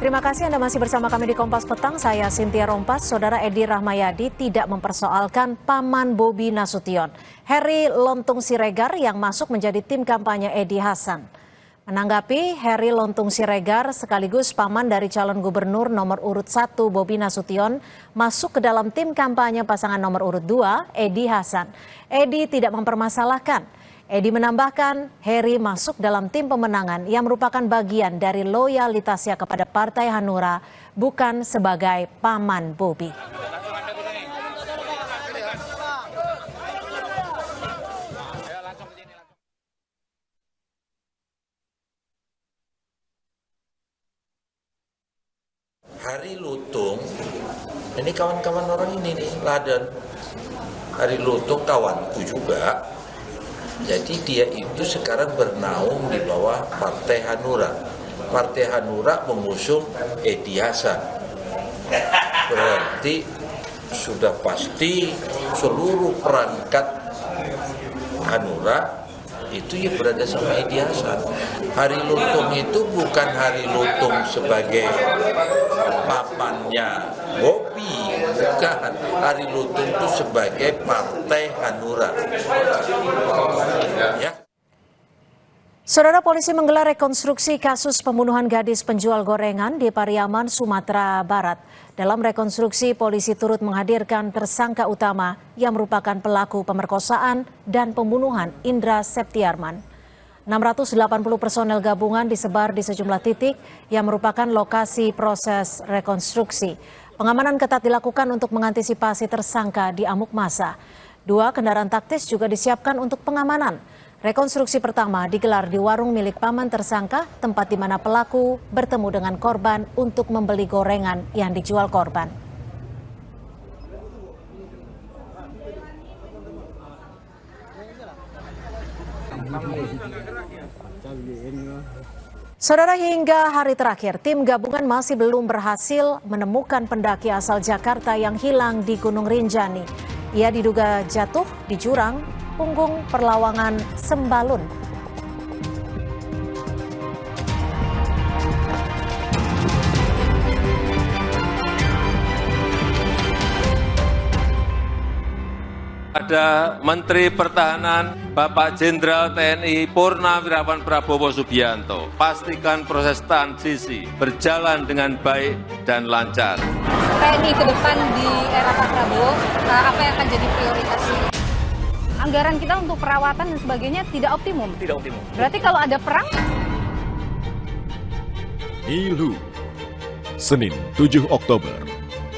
Terima kasih Anda masih bersama kami di Kompas Petang. Saya Cynthia Rompas. Saudara Edi Rahmayadi tidak mempersoalkan paman Bobi Nasution, Heri Lontung Siregar yang masuk menjadi tim kampanye Edi Hasan. Menanggapi, Heri Lontung Siregar sekaligus paman dari calon gubernur nomor urut 1 Bobi Nasution masuk ke dalam tim kampanye pasangan nomor urut 2 Edi Hasan. Edi tidak mempermasalahkan. Edi menambahkan, Heri masuk dalam tim pemenangan yang merupakan bagian dari loyalitasnya kepada Partai Hanura, bukan sebagai paman Bobi. Heri Lutung, ini kawan-kawan orang ini nih, Laden. Heri Lutung kawanku juga. Jadi dia itu sekarang bernaung di bawah Partai Hanura. Partai Hanura mengusung Edi Hasan. Berarti sudah pasti seluruh perangkat Hanura itu ya berada sama Edi Hasan. Heri Lutung itu bukan Heri Lutung sebagai pamannya Bobi, bukan. Heri Lutung itu sebagai Partai Hanura. Ya. Saudara, polisi menggelar rekonstruksi kasus pembunuhan gadis penjual gorengan di Pariaman, Sumatera Barat. Dalam rekonstruksi, polisi turut menghadirkan tersangka utama yang merupakan pelaku pemerkosaan dan pembunuhan Indra Septiarman. 680 personel gabungan disebar di sejumlah titik yang merupakan lokasi proses rekonstruksi. Pengamanan ketat dilakukan untuk mengantisipasi tersangka di amuk massa. 2 kendaraan taktis juga disiapkan untuk pengamanan. Rekonstruksi pertama digelar di warung milik paman tersangka, tempat di mana pelaku bertemu dengan korban untuk membeli gorengan yang dijual korban. Saudara, hingga hari terakhir, tim gabungan masih belum berhasil menemukan pendaki asal Jakarta yang hilang di Gunung Rinjani. Ia diduga jatuh di jurang Punggung Perlawangan Sembalun. Ada Menteri Pertahanan Bapak Jenderal TNI Purnawirawan Prabowo Subianto, pastikan proses transisi berjalan dengan baik dan lancar. TNI ke depan di era Pak Prabowo, apa yang akan jadi prioritasnya? Anggaran kita untuk perawatan dan sebagainya tidak optimum. Tidak optimum. Berarti kalau ada perang? Nilu, Senin 7 Oktober.